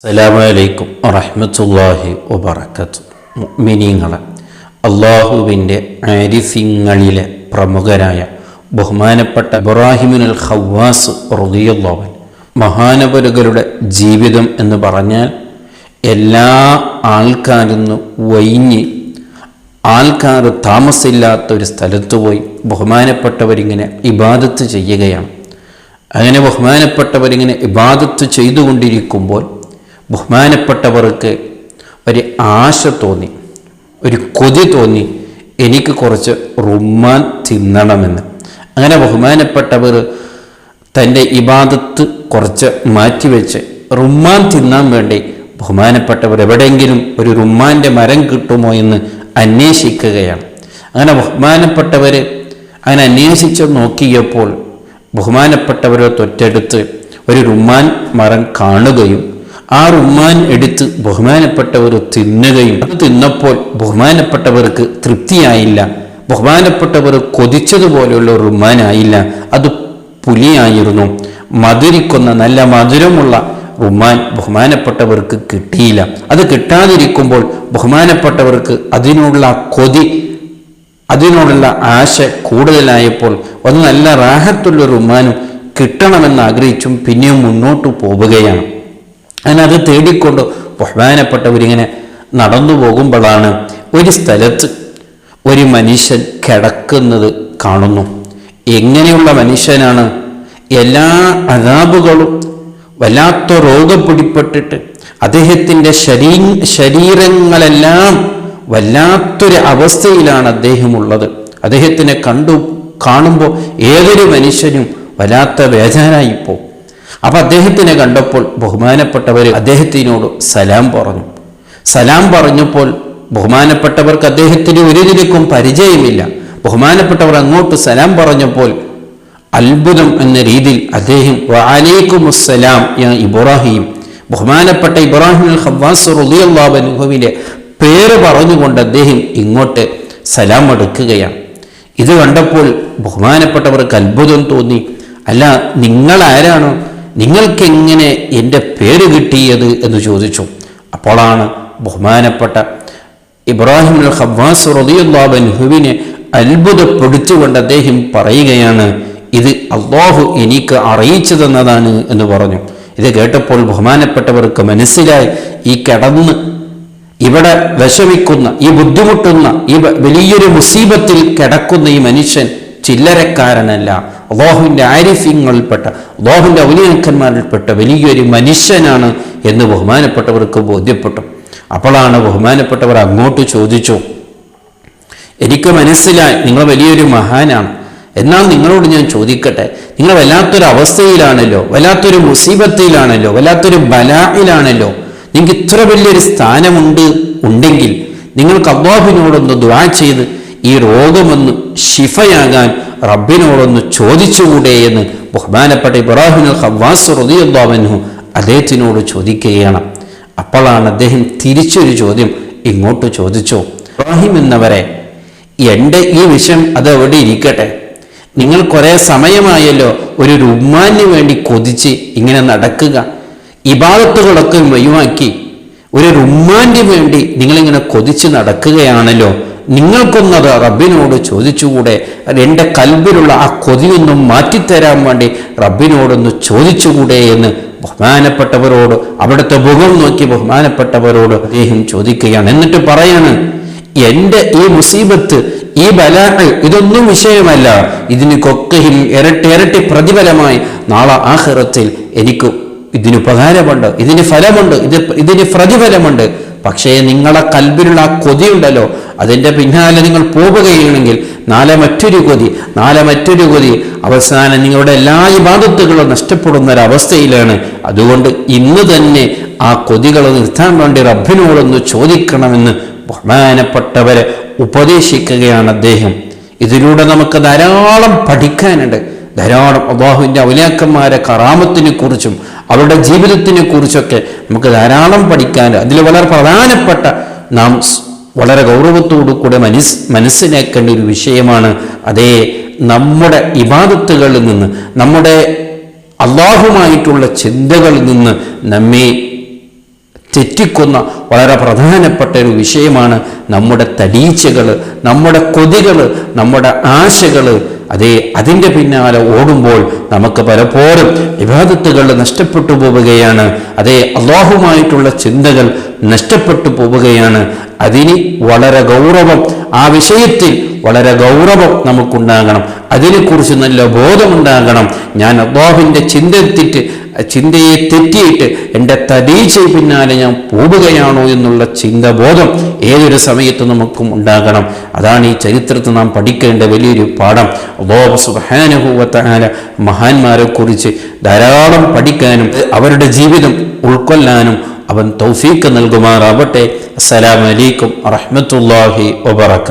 അസ്സലാമു അലൈക്കും വറഹ്മത്തുള്ളാഹി വബറകാതുഹു. മുഅ്മിനീങ്ങളെ, അള്ളാഹുവിൻ്റെ ആരിഫീങ്ങളിലെ പ്രമുഖരായ ബഹുമാനപ്പെട്ട ഇബ്രാഹിമുൽ ഖവ്വാസ് റളിയല്ലാഹു അൻഹു മഹാനവരുകളുടെ ജീവിതം എന്ന് പറഞ്ഞാൽ എല്ലാ ആൾക്കാരിന്ന് വൈഞ്ഞ് ആൾക്കാർ താമസമില്ലാത്തൊരു സ്ഥലത്ത് പോയി ബഹുമാനപ്പെട്ടവരിങ്ങനെ ഇബാദത്ത് ചെയ്യുകയാണ്. അങ്ങനെ ബഹുമാനപ്പെട്ടവരിങ്ങനെ ഇബാദത്ത് ചെയ്തുകൊണ്ടിരിക്കുമ്പോൾ ബഹുമാനപ്പെട്ടവർക്ക് ഒരു ആശ തോന്നി, ഒരു കൊതി തോന്നി, എനിക്ക് കുറച്ച് റുമ്മാൻ തിന്നണമെന്ന്. അങ്ങനെ ബഹുമാനപ്പെട്ടവർ തൻ്റെ ഇബാദത്ത് കുറച്ച് മാറ്റിവെച്ച് റുമ്മാൻ തിന്നാൻ വേണ്ടി ബഹുമാനപ്പെട്ടവർ എവിടെയെങ്കിലും ഒരു റുമ്മാൻ്റെ മരം കിട്ടുമോ എന്ന് അന്വേഷിക്കുകയാണ്. അങ്ങനെ ബഹുമാനപ്പെട്ടവർ അങ്ങനെ അന്വേഷിച്ച് നോക്കിയപ്പോൾ ബഹുമാനപ്പെട്ടവരെ തൊട്ടടുത്ത് ഒരു റുമ്മാൻ മരം കാണുകയും ആ റുമ്മാൻ എടുത്ത് ബഹുമാനപ്പെട്ടവർ തിന്നുകയും അത് തിന്നപ്പോൾ ബഹുമാനപ്പെട്ടവർക്ക് തൃപ്തിയായില്ല. ബഹുമാനപ്പെട്ടവർ കൊതിച്ചതുപോലെയുള്ള റുമ്മാനായില്ല, അത് പുലിയായിരുന്നു. മധുരിക്കുന്ന നല്ല മധുരമുള്ള റുമ്മാൻ ബഹുമാനപ്പെട്ടവർക്ക് കിട്ടിയില്ല. അത് കിട്ടാതിരിക്കുമ്പോൾ ബഹുമാനപ്പെട്ടവർക്ക് അതിനുള്ള കൊതി, അതിനോടുള്ള ആശ കൂടുതലായപ്പോൾ ഒന്ന് നല്ല റാഹത്തുള്ള റുമ്മാനും കിട്ടണമെന്ന് ആഗ്രഹിച്ചും പിന്നെയും മുന്നോട്ട് പോവുകയാണ്. അങ്ങനെ അത് തേടിക്കൊണ്ട് ബഹുമാനപ്പെട്ടവരിങ്ങനെ നടന്നു പോകുമ്പോഴാണ് ഒരു സ്ഥലത്ത് ഒരു മനുഷ്യൻ കിടക്കുന്നത് കാണുന്നു. എങ്ങനെയുള്ള മനുഷ്യനാണ്? എല്ലാ അദാബുകളും വല്ലാത്ത രോഗം പിടിപ്പെട്ടിട്ട് അദ്ദേഹത്തിൻ്റെ ശരീരങ്ങളെല്ലാം വല്ലാത്തൊരു അവസ്ഥയിലാണ് അദ്ദേഹമുള്ളത്. അദ്ദേഹത്തിനെ കാണുമ്പോൾ ഏതൊരു മനുഷ്യനും വല്ലാത്ത ബേജാറായിപ്പോകും. അപ്പം അദ്ദേഹത്തിനെ കണ്ടപ്പോൾ ബഹുമാനപ്പെട്ടവർ അദ്ദേഹത്തിനോട് സലാം പറഞ്ഞു. സലാം പറഞ്ഞപ്പോൾ ബഹുമാനപ്പെട്ടവർക്ക് അദ്ദേഹത്തിന് ഒരു നിലയ്ക്കും പരിചയമില്ല. ബഹുമാനപ്പെട്ടവർ അങ്ങോട്ട് സലാം പറഞ്ഞപ്പോൾ അത്ഭുതം എന്ന രീതിയിൽ അദ്ദേഹം വഅലൈക്കുമുസ്സലാം യാ ഇബ്രാഹിം, ബഹുമാനപ്പെട്ട ഇബ്രാഹിമുൽ ഖവ്വാസ് റളിയല്ലാഹു അൻഹുവിൻ്റെ പേര് പറഞ്ഞുകൊണ്ട് അദ്ദേഹം ഇങ്ങോട്ട് സലാം എടുക്കുകയാണ്. ഇത് കണ്ടപ്പോൾ ബഹുമാനപ്പെട്ടവർക്ക് അത്ഭുതം തോന്നി. അല്ല, നിങ്ങളാരാണ്? നിങ്ങൾക്കെങ്ങനെ എൻ്റെ പേര് കിട്ടിയത് എന്ന് ചോദിച്ചു. അപ്പോഴാണ് ബഹുമാനപ്പെട്ട ഇബ്രാഹിമുൽ ഖവ്വാസ് റളിയല്ലാഹു അൻഹുവിനെ അത്ഭുതപ്പെടുത്തിക്കൊണ്ട് അദ്ദേഹം പറയുകയാണ്, ഇത് അല്ലാഹു എനിക്ക് അറിയിച്ചു തന്നതാണ് എന്ന് പറഞ്ഞു. ഇത് കേട്ടപ്പോൾ ബഹുമാനപ്പെട്ടവർക്ക് മനസ്സിലായി, ഈ കിടന്ന് ഇവിടെ വിഷമിക്കുന്ന, ഈ ബുദ്ധിമുട്ടുന്ന, ഈ വലിയൊരു മുസീബത്തിൽ കിടക്കുന്ന ഈ മനുഷ്യൻ ചില്ലരക്കാരനല്ല, അല്ലാഹുവിൻ്റെ ആരിഫീങ്ങളിൽപ്പെട്ട, അല്ലാഹുവിൻ്റെ ഔലിയാക്കന്മാരിൽപ്പെട്ട വലിയൊരു മനുഷ്യനാണ് എന്ന് ബഹുമാനപ്പെട്ടവർക്ക് ബോധ്യപ്പെട്ടു. അപ്പോഴാണ് ബഹുമാനപ്പെട്ടവർ അങ്ങോട്ട് ചോദിച്ചു, എനിക്ക് മനസ്സിലായി നിങ്ങൾ വലിയൊരു മഹാനാണ്, എന്നാൽ നിങ്ങളോട് ഞാൻ ചോദിക്കട്ടെ, നിങ്ങൾ വല്ലാത്തൊരു അവസ്ഥയിലാണല്ലോ, വല്ലാത്തൊരു മുസീബത്തിലാണല്ലോ, വല്ലാത്തൊരു ബലായിലാണല്ലോ, നിങ്ങൾക്ക് ഇത്ര വലിയൊരു സ്ഥാനമുണ്ടെങ്കിൽ നിങ്ങൾക്ക് അല്ലാഹുവിനോടൊന്ന് ദുആ ചെയ്ത് ഈ രോഗമൊന്ന് ശിഫയാകാൻ റബ്ബിനോടൊന്ന് ചോദിച്ചുകൂടെ എന്ന് ബഹുമാനപ്പെട്ട ഇബ്രാഹിമുൽ ഖവ്വാസ് റളിയല്ലാഹു അൻഹു അദ്ദേഹത്തിനോട് ചോദിക്കുകയാണ്. അപ്പോഴാണ് അദ്ദേഹം തിരിച്ചൊരു ചോദ്യം ഇങ്ങോട്ട് ചോദിച്ചു, ഇബ്രാഹിം എന്നവരെ, എൻ്റെ ഈ വിഷയം അത് അവിടെ ഇരിക്കട്ടെ, നിങ്ങൾ കുറേ സമയമായല്ലോ ഒരു റുമ്മാന് വേണ്ടി കൊതിച്ച് ഇങ്ങനെ നടക്കുക, ഇബാദത്തുകളൊക്കെ ഒഴിവാക്കി ഒരു റുമ്മാന് വേണ്ടി നിങ്ങളിങ്ങനെ കൊതിച്ച് നടക്കുകയാണല്ലോ, നിങ്ങൾക്കൊന്നത് റബ്ബിനോട് ചോദിച്ചുകൂടെ? എൻ്റെ കൽബിലുള്ള ആ കൊതിയൊന്നും മാറ്റിത്തരാൻ വേണ്ടി റബ്ബിനോടൊന്ന് ചോദിച്ചുകൂടെ എന്ന് ബഹുമാനപ്പെട്ടവരോട്, അവിടുത്തെ മുഖം നോക്കി ബഹുമാനപ്പെട്ടവരോട് അദ്ദേഹം ചോദിക്കുകയാണ്. എന്നിട്ട് പറയാണ്, എൻ്റെ ഈ മുസീബത്ത്, ഈ ബലാഅ് ഇതൊന്നും വിഷയമല്ല, ഇതിനൊക്കെയും ഇരട്ടി പ്രതിഫലമായി നാളെ ആഖിറത്തിൽ എനിക്ക് ഇതിന് ഉപകാരമുണ്ട്, ഇതിന് ഫലമുണ്ട്, ഇതിന് പ്രതിഫലമുണ്ട്. പക്ഷേ നിങ്ങളെ കൽബിലുള്ള ആ കൊതിയുണ്ടല്ലോ, അതിൻ്റെ പിന്നാലെ നിങ്ങൾ പോവുകയാണെങ്കിൽ നാളെ മറ്റൊരു കൊതി, അവസാനം നിങ്ങളുടെ എല്ലാ ഇബാദത്തുകളും നഷ്ടപ്പെടുന്ന ഒരവസ്ഥയിലാണ്. അതുകൊണ്ട് ഇന്ന് തന്നെ ആ കൊതികൾ നിർത്താൻ വേണ്ടി റബ്ബിനോടൊന്ന് ചോദിക്കണമെന്ന് ബഹുമാനപ്പെട്ടവരെ ഉപദേശിക്കുകയാണ് അദ്ദേഹം. ഇതിലൂടെ നമുക്ക് ധാരാളം പഠിക്കാനുണ്ട്, ധാരാളം അല്ലാഹുവിൻ്റെ ഔലിയാക്കന്മാരെ കറാമത്തിനെ കുറിച്ചും അവരുടെ ജീവിതത്തിനെ കുറിച്ചൊക്കെ നമുക്ക് ധാരാളം പഠിക്കാനുണ്ട്. അതിൽ വളരെ പ്രധാനപ്പെട്ട നാം വളരെ ഗൗരവത്തോടു കൂടെ മനസ്സിലാക്കേണ്ട ഒരു വിഷയമാണ്, അതേ നമ്മുടെ ഇബാദത്തുകളിൽ നിന്ന്, നമ്മുടെ അല്ലാഹുമായിട്ടുള്ള ചിന്തകളിൽ നിന്ന് നമ്മെ തെറ്റിക്കുന്ന വളരെ പ്രധാനപ്പെട്ട ഒരു വിഷയമാണ് നമ്മുടെ തടീച്ചകൾ, നമ്മുടെ കൊതികൾ, നമ്മുടെ ആശകൾ. അതിൻ്റെ പിന്നാലെ ഓടുമ്പോൾ നമുക്ക് പലപ്പോഴും ഇബാദത്തുകൾ നഷ്ടപ്പെട്ടു പോവുകയാണ്. അല്ലാഹുമായിട്ടുള്ള ചിന്തകൾ നഷ്ടപ്പെട്ടു പോവുകയാണ്. അതിന് വളരെ ഗൗരവം, ആ വിഷയത്തിൽ വളരെ ഗൗരവം നമുക്കുണ്ടാകണം. അതിനെക്കുറിച്ച് നല്ല ബോധമുണ്ടാകണം. ഞാൻ അല്ലാഹുവിൻ്റെ ചിന്തയെ തെറ്റിയിട്ട് എൻ്റെ തടീച്ച പിന്നാലെ ഞാൻ പോവുകയാണോ എന്നുള്ള ചിന്തബോധം ഏതൊരു സമയത്തും നമുക്കും ഉണ്ടാകണം. അതാണ് ഈ ചരിത്രത്തിൽ നാം പഠിക്കേണ്ട വലിയൊരു പാഠം. അല്ലാഹു സുബ്ഹാനഹു വ തആല മഹാന്മാരെ കുറിച്ച് ധാരാളം പഠിക്കാനും അവരുടെ ജീവിതം ഉൾക്കൊള്ളാനും അവൻ തൗഫീഖ് നൽകുമാറാവട്ടെ. അസ്സലാമു അലൈക്കും വറഹ്മത്തുള്ളാഹി വബറകാതുഹു.